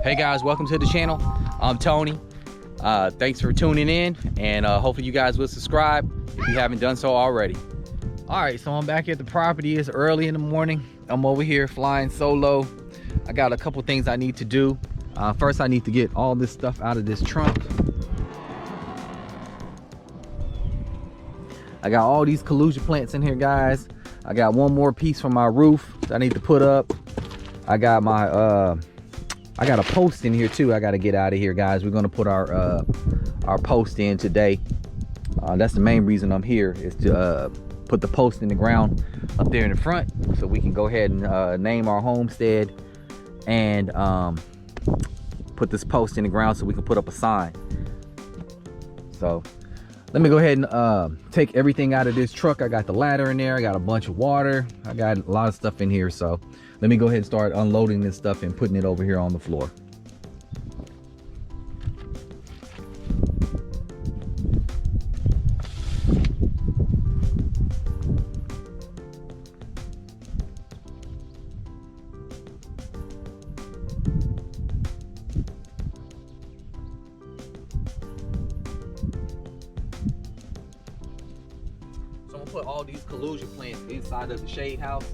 Hey guys, welcome to the channel. I'm Tony. Thanks for tuning in, and hopefully you guys will subscribe if you haven't done so already. All right, so I'm back at the property. It's early in the morning. I'm over here flying solo. I got a couple things I need to do. First, I need to get all this stuff out of this trunk. I got all these collusion plants in here, guys. I got one more piece from my roof that I need to put up. I got my I got a post in here too. I got to get out of here, guys. We're gonna put our post in today. That's the main reason I'm here, is to put the post in the ground up there in the front, so we can go ahead and name our homestead and put this post in the ground so we can put up a sign. So let me go ahead and take everything out of this truck. I got the ladder in there. I got a bunch of water. I got a lot of stuff in here. So let me go ahead and start unloading this stuff and putting it over here on the floor. So I'm gonna put all these collusion plants inside of the shade house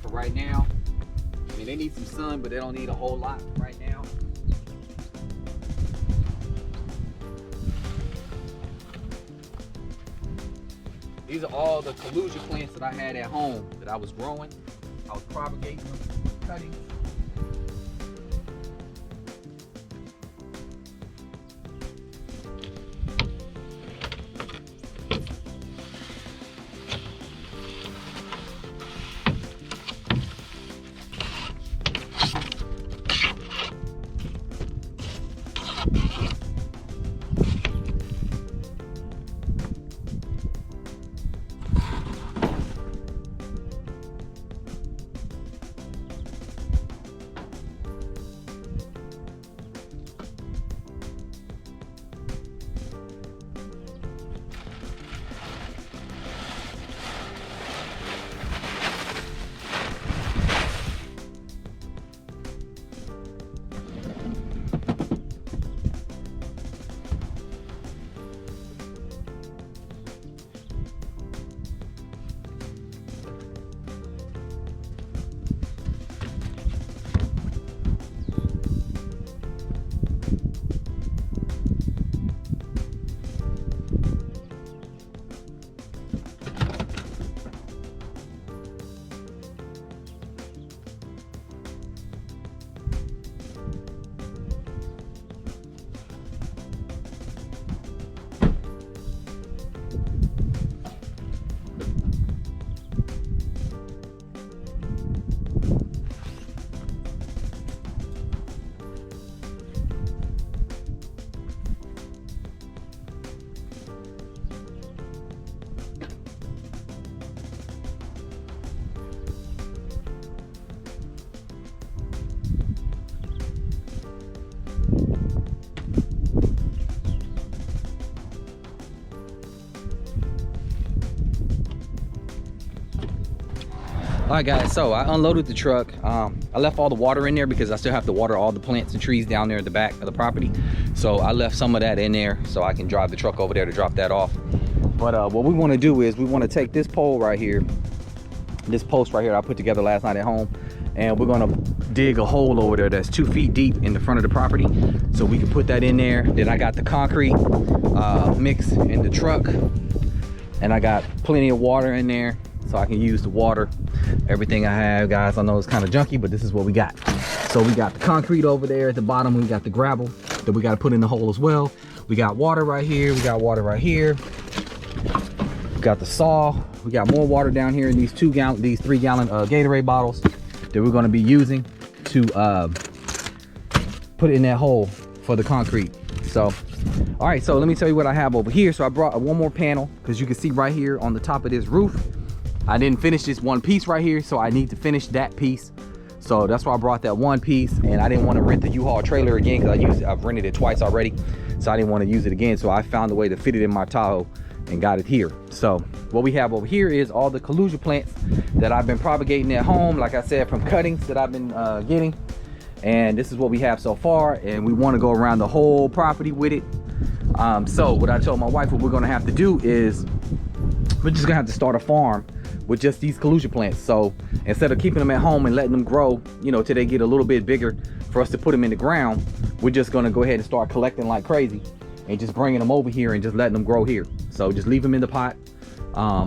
for right now. I mean, they need some sun, but they don't need a whole lot right now. These are all the collusion plants that I had at home that I was growing. I was propagating them, cutting. All right, guys, so I unloaded the truck. I left all the water in there because I still have to water all the plants and trees down there at the back of the property. So I left some of that in there so I can drive the truck over there to drop that off. But what we want to do is we want to take this pole right here, this post right here I put together last night at home, and we're going to dig a hole over there that's 2 feet deep in the front of the property, so we can put that in there. Then I got the concrete mix in the truck, and I got plenty of water in there, so I can use the water. Everything I have, guys, I know it's kind of junky, but this is what we got. So we got the concrete over there at the bottom. We got the gravel that we got to put in the hole as well. We got water right here. We got water right here. We got the saw. We got more water down here in these 3 gallon Gatorade bottles that we're going to be using to put in that hole for the concrete. So all right, so let me tell you what I have over here. So I brought one more panel, because you can see right here on the top of this roof, I didn't finish this one piece right here, so I need to finish that piece. So that's why I brought that one piece, and I didn't want to rent the U-Haul trailer again, because I've rented it twice already, so I didn't want to use it again. So I found a way to fit it in my Tahoe and got it here. So what we have over here is all the collusion plants that I've been propagating at home, like I said, from cuttings that I've been getting. And this is what we have so far, and we want to go around the whole property with it. So what I told my wife, what we're gonna have to do is we're just gonna have to start a farm with just these collusion plants. So instead of keeping them at home and letting them grow, you know, till they get a little bit bigger for us to put them in the ground, we're just gonna go ahead and start collecting like crazy and just bringing them over here and just letting them grow here. So just leave them in the pot,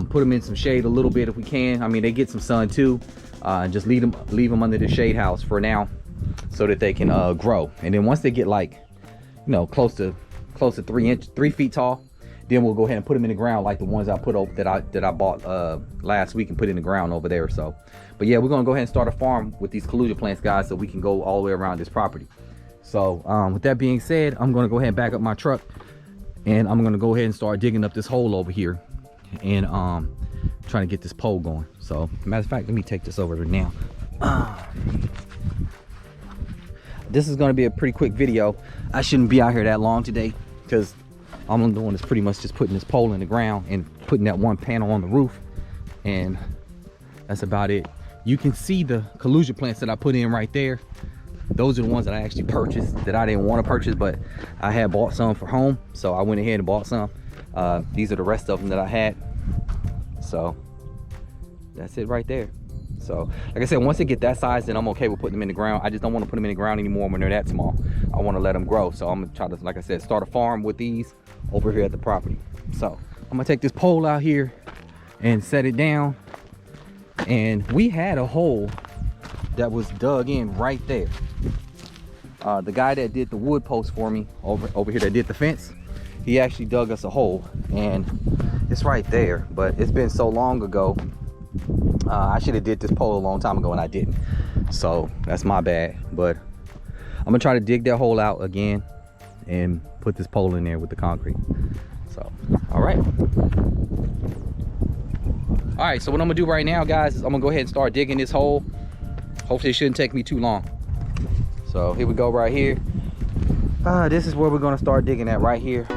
put them in some shade a little bit if we can. I mean, they get some sun too, and just leave them under the shade house for now so that they can grow. And then once they get like, you know, close to 3 feet tall, then we'll go ahead and put them in the ground like the ones I put over that I bought last week and put in the ground over there. So, but yeah, we're gonna go ahead and start a farm with these collusion plants, guys, so we can go all the way around this property. So with that being said, I'm gonna go ahead and back up my truck, and I'm gonna go ahead and start digging up this hole over here and trying to get this pole going. So matter of fact, let me take this over there now. This is gonna be a pretty quick video. I shouldn't be out here that long today because all I'm doing is pretty much just putting this pole in the ground and putting that one panel on the roof, and that's about it. You can see the collusion plants that I put in right there. Those are the ones that I actually purchased that I didn't want to purchase, but I had bought some for home, so I went ahead and bought some. These are the rest of them that I had. So that's it right there. So like I said, once they get that size, then I'm okay with putting them in the ground. I just don't want to put them in the ground anymore when they're that small. I want to let them grow. So I'm gonna try to, like I said, start a farm with these over here at the property. So I'm gonna take this pole out here and set it down. And we had a hole that was dug in right there. The guy that did the wood post for me over here that did the fence, he actually dug us a hole, and it's right there, but it's been so long ago. I should have did this pole a long time ago and I didn't, so that's my bad. But I'm gonna try to dig that hole out again and put this pole in there with the concrete. So all right, so what I'm gonna do right now, guys, is I'm gonna go ahead and start digging this hole. Hopefully it shouldn't take me too long. So here we go right here. This is where we're gonna start digging at, right here.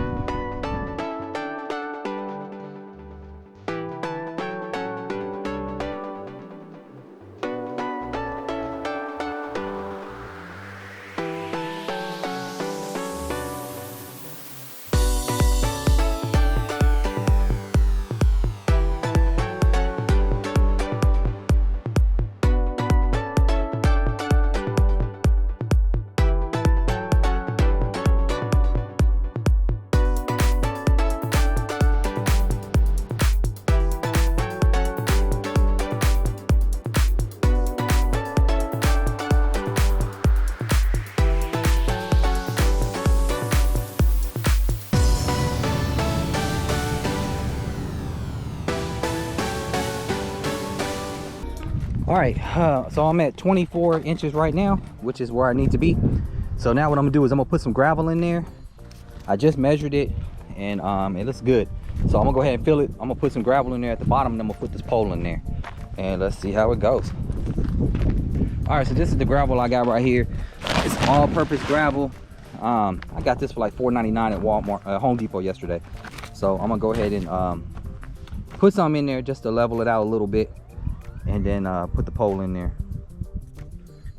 All right, so I'm at 24 inches right now, which is where I need to be. So now what I'm gonna do is I'm gonna put some gravel in there. I just measured it, and it looks good. So I'm gonna go ahead and fill it. I'm gonna put some gravel in there at the bottom, and I'm gonna put this pole in there, and let's see how it goes. All right, so this is the gravel I got right here. It's all-purpose gravel. I got this for like $4.99 at Walmart, Home Depot yesterday. So I'm gonna go ahead and put some in there just to level it out a little bit, and then put the pole in there.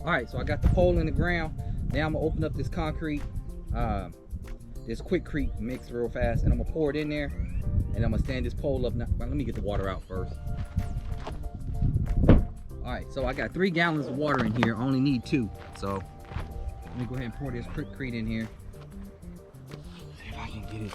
All right, so I got the pole in the ground. Now I'm gonna open up this concrete, this Quikrete mix real fast, and I'm gonna pour it in there, and I'm gonna stand this pole up. Now, let me get the water out first. All right, so I got 3 gallons of water in here. I only need 2. So let me go ahead and pour this Quikrete in here. See if I can get it.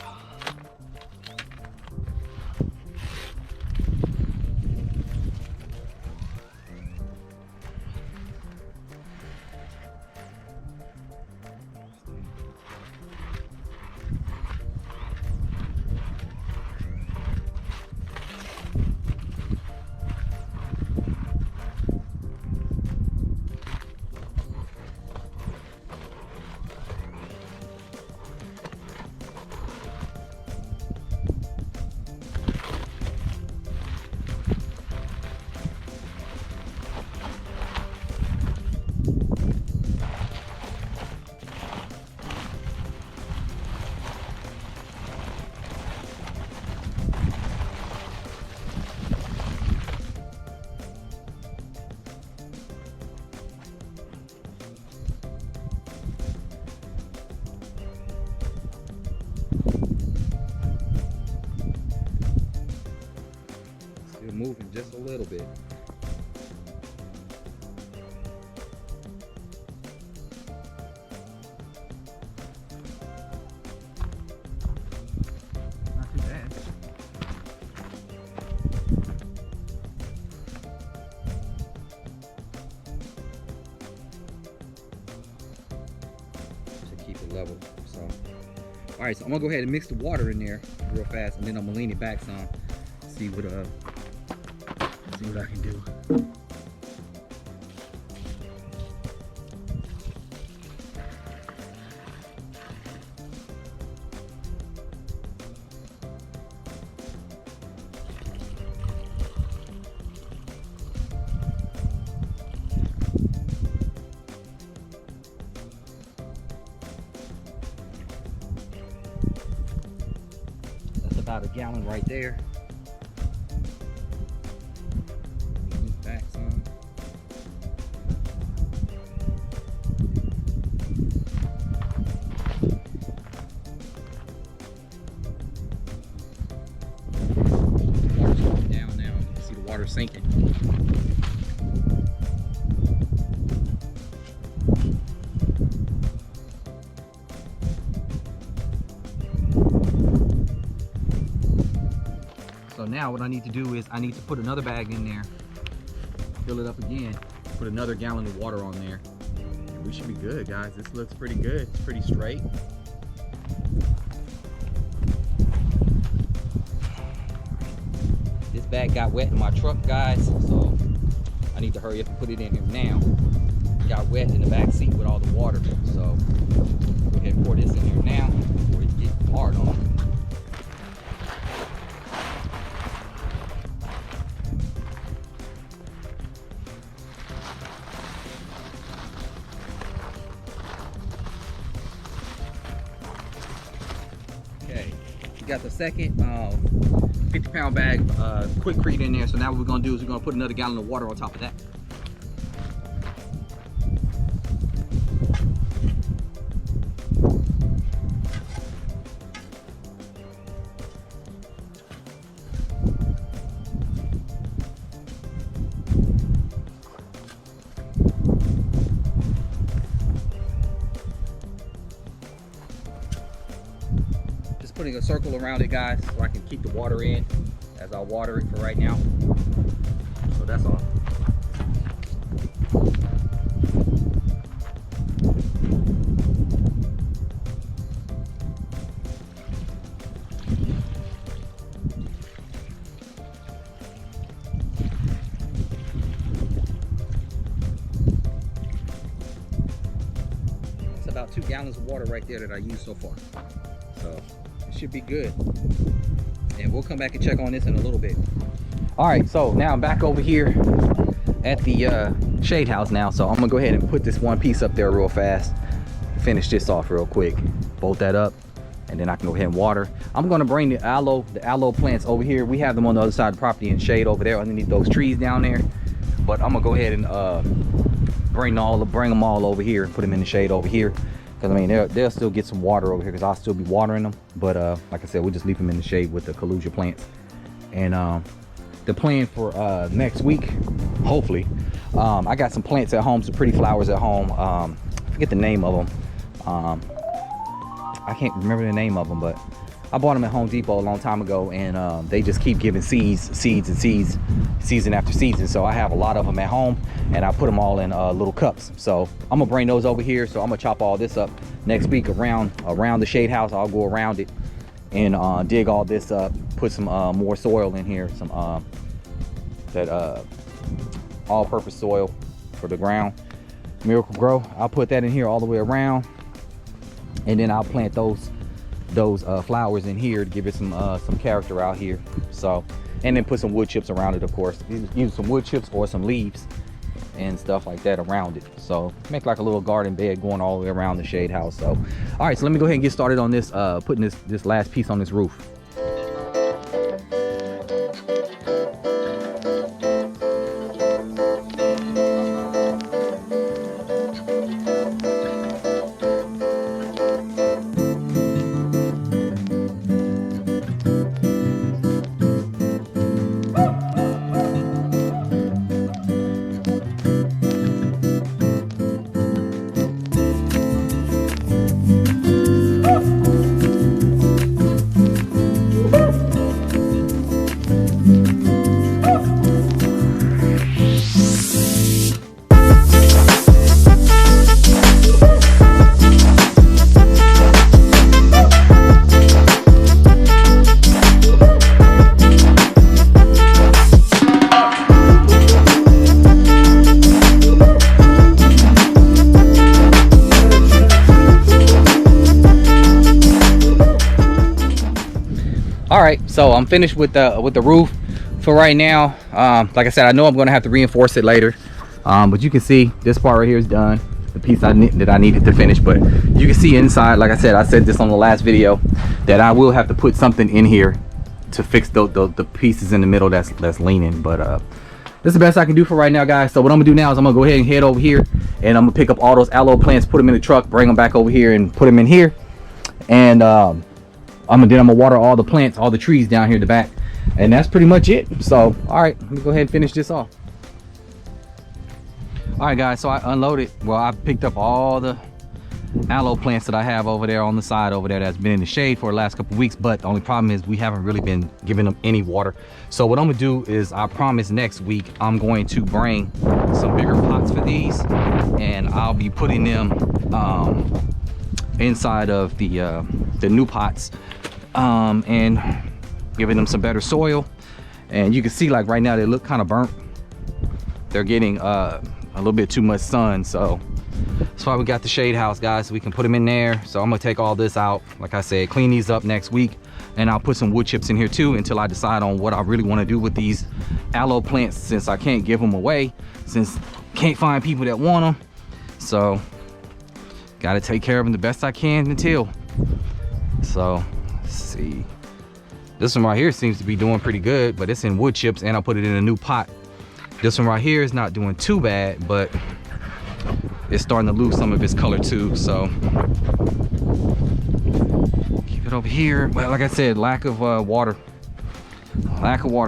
bit. Not too bad. To keep it level. So, all right, so I'm gonna go ahead and mix the water in there real fast, and then I'm gonna lean it back some. See what I can do. That's about a gallon right there. Back some. Water's going down now. You can see the water sinking. So now what I need to do is I need to put another bag in there, fill it up again, put another gallon of water on there, and we should be good, guys. This looks pretty good. It's pretty straight. This bag got wet in my truck, guys, so I need to hurry up and put it in here now. Got wet in the back seat with all the water, so go ahead and pour this in here now before it gets hard on it. Okay, we got the second 50-pound bag Quikrete in there. So now what we're gonna do is we're gonna put another gallon of water on top of that. Putting a circle around it, guys, so I can keep the water in as I water it for right now. So that's all. That's about 2 gallons of water right there that I used so far. So should be good, and we'll come back and check on this in a little bit. All right, so now I'm back over here at the shade house now, so I'm gonna go ahead and put this one piece up there real fast, finish this off real quick, bolt that up, and then I can go ahead and water. I'm gonna bring the aloe plants over here. We have them on the other side of the property in shade over there underneath those trees down there, but I'm gonna go ahead and bring them all over here and put them in the shade over here. Because I mean, they'll still get some water over here because I'll still be watering them. But like I said, we'll just leave them in the shade with the Kalusia plants. And the plan for next week, hopefully, I got some plants at home, some pretty flowers at home. I forget the name of them. I can't remember the name of them, but I bought them at Home Depot a long time ago, and they just keep giving seeds, season after season. So I have a lot of them at home, and I put them all in little cups. So I'm gonna bring those over here. So I'm gonna chop all this up next week around the shade house. I'll go around it and dig all this up, put some more soil in here, some all-purpose soil for the ground. Miracle Grow. I'll put that in here all the way around, and then I'll plant those flowers in here to give it some character out here. So, and then put some wood chips around it, of course. Use some wood chips or some leaves and stuff like that around it. So make like a little garden bed going all the way around the shade house. So all right, so let me go ahead and get started on this, putting this last piece on this roof. All right, so I'm finished with the roof for right now. Like I said, I know I'm gonna have to reinforce it later, but you can see this part right here is done, the piece that I needed to finish. But you can see inside, like I said this on the last video, that I will have to put something in here to fix the pieces in the middle that's leaning. But this is the best I can do for right now, guys. So what I'm gonna do now is I'm gonna go ahead and head over here, and I'm gonna pick up all those aloe plants, put them in the truck, bring them back over here and put them in here. And I'm gonna water all the plants, all the trees down here in the back, and that's pretty much it. So all right, let me go ahead and finish this off. All right, guys, so I unloaded, well, I picked up all the aloe plants that I have over there on the side over there that's been in the shade for the last couple weeks. But the only problem is we haven't really been giving them any water. So what I'm gonna do is, I promise next week I'm going to bring some bigger pots for these, and I'll be putting them inside of the new pots, and giving them some better soil. And you can see, like right now, they look kind of burnt. They're getting a little bit too much sun, so that's why we got the shade house, guys, so we can put them in there. So I'm gonna take all this out, like I said, clean these up next week, and I'll put some wood chips in here too until I decide on what I really want to do with these aloe plants, since I can't give them away, since can't find people that want them. So got to take care of them the best I can until. So let's see, this one right here seems to be doing pretty good, but it's in wood chips, and I'll put it in a new pot. This one right here is not doing too bad, but it's starting to lose some of its color too. So keep it over here. But like I said, lack of water,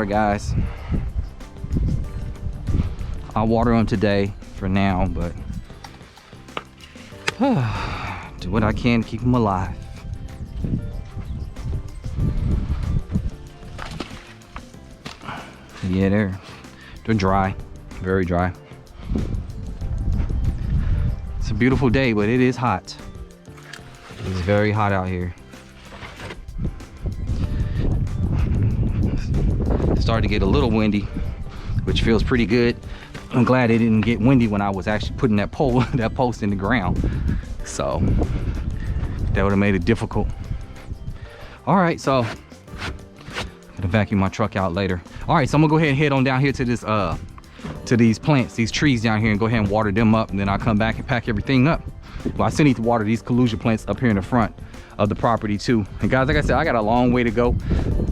guys. I'll water them today for now, but do what I can to keep them alive. Yeah, they're dry, very dry. It's a beautiful day, but it is hot. It's very hot out here. It's starting to get a little windy, which feels pretty good. I'm glad it didn't get windy when I was actually putting that post in the ground. So that would have made it difficult. All right, so I'm gonna vacuum my truck out later. All right, so I'm gonna go ahead and head on down here to this to these plants, these trees down here, and go ahead and water them up, and then I'll come back and pack everything up. Well, I still need to water these calusia plants up here in the front of the property too. And guys, like I said, I got a long way to go,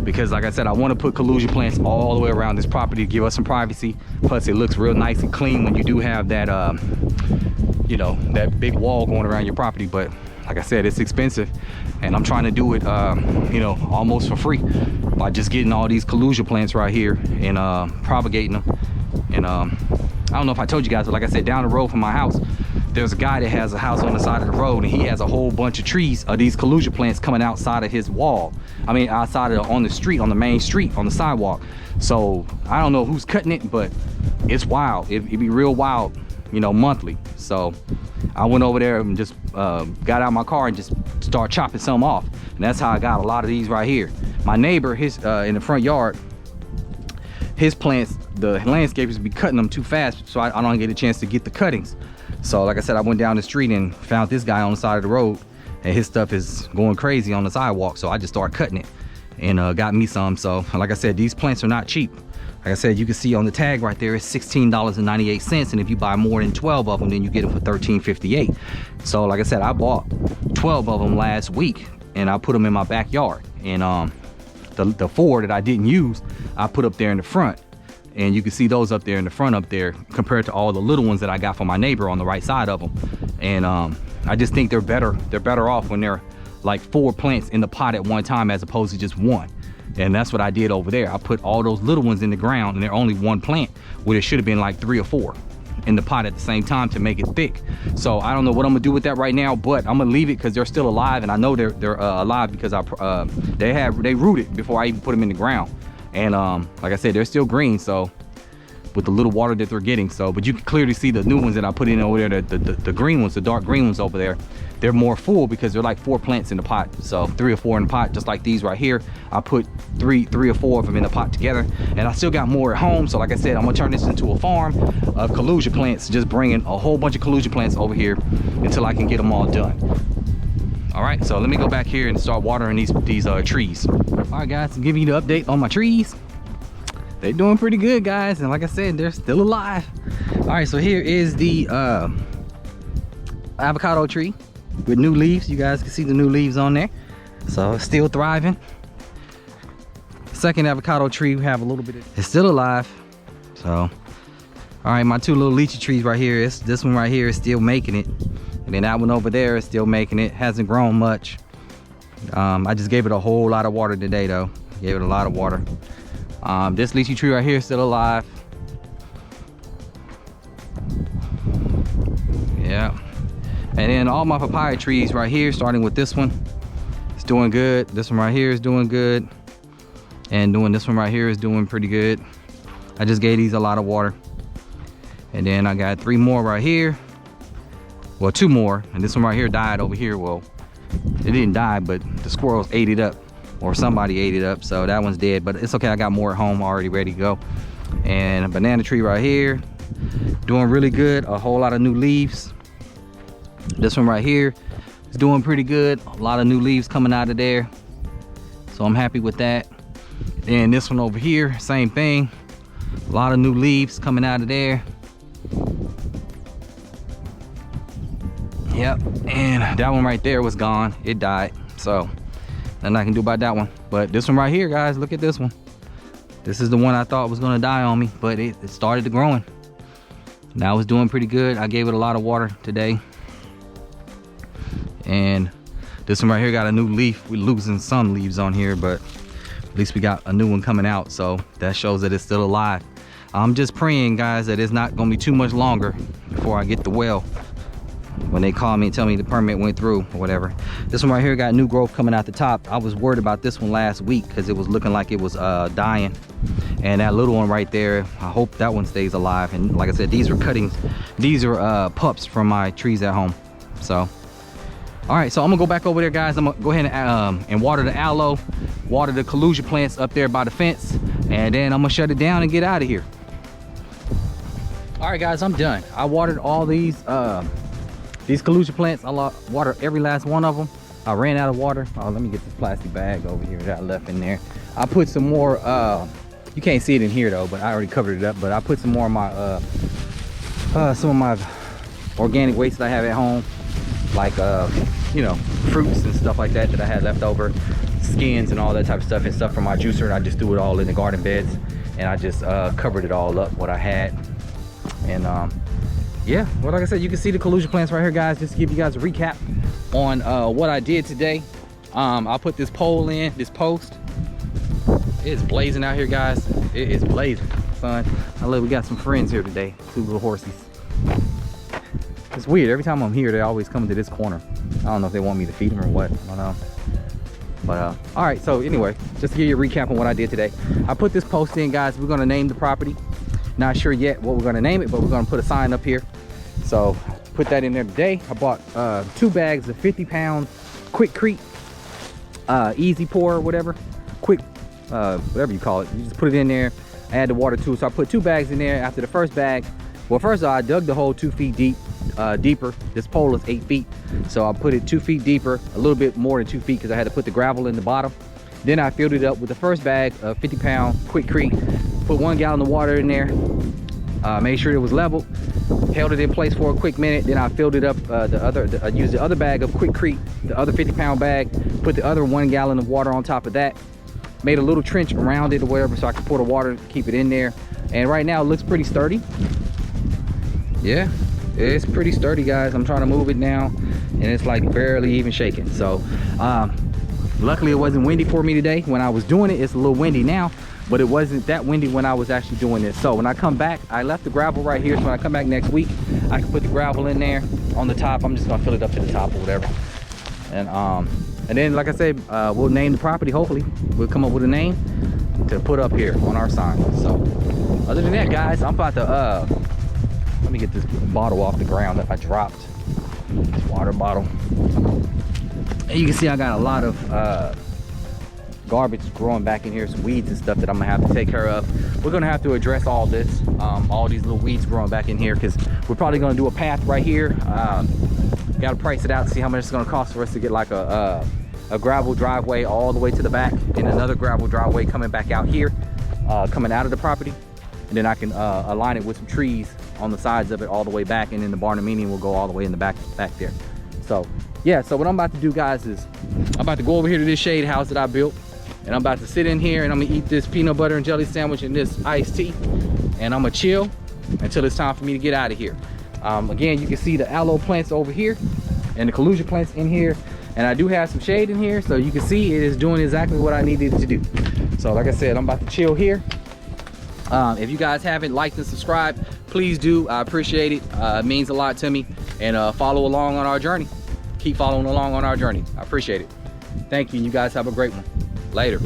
because like I said, I want to put calusia plants all the way around this property to give us some privacy. Plus it looks real nice and clean when you do have that you know, that big wall going around your property. But like I said, it's expensive, and I'm trying to do it you know, almost for free by just getting all these calusia plants right here and propagating them. And I don't know if I told you guys, but like I said, down the road from my house, there's a guy that has a house on the side of the road, and he has a whole bunch of trees of these calusia plants coming outside of his wall. I mean, outside of on the street, on the main street, on the sidewalk. So I don't know who's cutting it, but it's wild. It'd be real wild, you know, monthly. So I went over there and just got out of my car and just started chopping some off, and that's how I got a lot of these right here. My neighbor, his in the front yard, his plants, the landscapers be cutting them too fast, so I don't get a chance to get the cuttings. So like I said, I went down the street and found this guy on the side of the road, and his stuff is going crazy on the sidewalk, so I just started cutting it and got me some. So like I said, these plants are not cheap. Like I said, you can see on the tag right there, it's $16.98, and if you buy more than 12 of them, then you get them for $13.58. So like I said, I bought 12 of them last week, and I put them in my backyard. And the 4 that I didn't use, I put up there in the front, and you can see those up there in the front up there compared to all the little ones that I got from my neighbor on the right side of them. And I just think they're better off when they're like 4 plants in the pot at one time as opposed to just 1. And that's what I did over there. I put all those little ones in the ground, and they're only 1 plant, where it should have been like 3 or 4 in the pot at the same time to make it thick. So I don't know what I'm gonna do with that right now, but I'm gonna leave it because they're still alive, and I know they're alive because they rooted before I even put them in the ground. And like I said, they're still green, so with the little water that they're getting. So, but you can clearly see the new ones that I put in over there, the green ones, the dark green ones over there, they're more full because they're like 4 plants in the pot. So 3 or 4 in the pot, just like these right here. I put three or four of them in the pot together, and I still got more at home. So like I said, I'm gonna turn this into a farm of calusia plants, just bringing a whole bunch of calusia plants over here until I can get them all done. All right, so let me go back here and start watering these trees. All right, guys, to give you the update on my trees. They're doing pretty good, guys, and like I said, they're still alive. All right, so here is the avocado tree with new leaves. You guys can see the new leaves on there, so it's still thriving. Second avocado tree, we have a little bit of, it's still alive. So all right, my two little lychee trees right here, this one right here is still making it, and then that one over there is still making it. Hasn't grown much. I just gave it a whole lot of water today though. Gave it a lot of water. This lychee tree right here is still alive. Yeah. And then all my papaya trees right here, starting with this one, it's doing good. This one right here is doing good. And this one right here is doing pretty good. I just gave these a lot of water. And then I got 3 more right here. Well, 2 more. And this one right here died over here. Well, it didn't die, but the squirrels ate it up. Or somebody ate it up, so that one's dead. But it's okay, I got more at home already ready to go. And a banana tree right here, doing really good. A whole lot of new leaves. This one right here is doing pretty good. A lot of new leaves coming out of there, so I'm happy with that. And this one over here, same thing. A lot of new leaves coming out of there. Yep, and that one right there was gone. It died, so nothing I can do about that one. But this one right here, guys, look at this one. This is the one I thought was gonna die on me, but it started to growing. Now it's doing pretty good. I gave it a lot of water today. And this one right here got a new leaf. We're losing some leaves on here, but at least we got a new one coming out, so that shows that it's still alive. I'm just praying, guys, that it's not gonna be too much longer before I get the well. When they call me and tell me the permit went through or whatever. This one right here got new growth coming out the top. I was worried about this one last week because it was looking like it was dying. And that little one right there, I hope that one stays alive. And like I said, these are cuttings. These are pups from my trees at home. So, all right, so I'm gonna go back over there, guys. I'm gonna go ahead and water the aloe, water the calusia plants up there by the fence, and then I'm gonna shut it down and get out of here. All right, guys, I'm done. I watered all these calusia plants. I watered every last one of them. I ran out of water. Oh, let me get this plastic bag over here that I left in there. I put some more, you can't see it in here though, but I already covered it up. But I put some more of my, some of my organic waste that I have at home. Like, you know, fruits and stuff like that I had left over. Skins and all that type of stuff, and stuff from my juicer. And I just threw it all in the garden beds. And I just covered it all up, what I had. And yeah, well, like I said, you can see the calusia plants right here, guys. Just to give you guys a recap on what I did today. I put this pole in, this post. It's blazing out here, guys. It is blazing, son. I love, we got some friends here today, 2 little horsies. It's weird, every time I'm here, they always come to this corner. I don't know if they want me to feed them or what, I don't know. But all right, so anyway, just to give you a recap on what I did today. I put this post in, guys. We're gonna name the property. Not sure yet what we're gonna name it, but we're gonna put a sign up here. So put that in there today. I bought 2 bags of 50-pound Quikrete, easy pour or whatever, quick, whatever you call it. You just put it in there, add the water to it. So I put 2 bags in there. After the first bag, well, first of all, I dug the hole 2 feet deep, deeper. This pole is 8 feet, so I put it 2 feet deeper, a little bit more than 2 feet, because I had to put the gravel in the bottom. Then I filled it up with the first bag of 50-pound Quikrete. Put 1 gallon of water in there, made sure it was level, held it in place for a quick minute. Then I filled it up, I used the other bag of Quikrete, the other 50-pound bag, put the other 1 gallon of water on top of that, made a little trench around it or whatever so I could pour the water, keep it in there. And right now it looks pretty sturdy. Yeah, it's pretty sturdy, guys. I'm trying to move it now and it's like barely even shaking. So luckily it wasn't windy for me today. When I was doing it, it's a little windy now, but it wasn't that windy when I was actually doing this. So when I come back, I left the gravel right here, so when I come back next week, I can put the gravel in there on the top. I'm just gonna fill it up to the top or whatever. And then, like I said, we'll name the property. Hopefully we'll come up with a name to put up here on our sign. So other than that, guys, I'm about to let me get this bottle off the ground that I dropped, this water bottle. And you can see I got a lot of garbage growing back in here, some weeds and stuff that I'm gonna have to take care of. We're gonna have to address all this, all these little weeds growing back in here, because we're probably gonna do a path right here. Got to price it out to see how much it's going to cost for us to get like a gravel driveway all the way to the back, and another gravel driveway coming back out here, coming out of the property. And then I can align it with some trees on the sides of it all the way back, and then the barnuminium will go all the way in the back there. So yeah, so what I'm about to do, guys, is I'm about to go over here to this shade house that I built, and I'm about to sit in here and I'm gonna eat this peanut butter and jelly sandwich and this iced tea, and I'm gonna chill until it's time for me to get out of here. Again, you can see the aloe plants over here and the collusion plants in here, and I do have some shade in here, so you can see it is doing exactly what I needed to do. So like I said, I'm about to chill here. If you guys haven't liked and subscribed, please do. I appreciate it. It means a lot to me. And follow along on our journey. Keep following along on our journey. I appreciate it. Thank you, and you guys have a great one. Later.